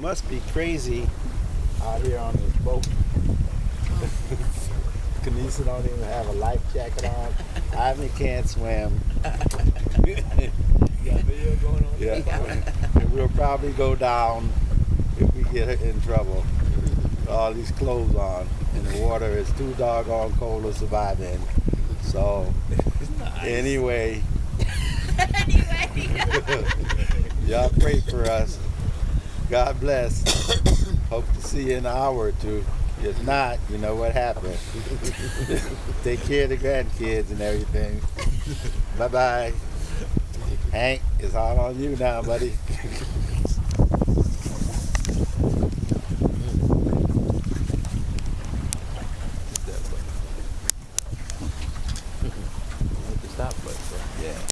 must be crazy out here on this boat. Kanisa don't even have a life jacket on. Ivan can't swim. You got a video going on? Yeah. And we'll probably go down if we get in trouble. All these clothes on, and the water is too doggone cold to survive in. So, anyway, y'all pray for us. God bless. Hope to see you in an hour or two. If not, you know what happened. Take care of the grandkids and everything. Bye-bye. Hank, it's all on you now, buddy.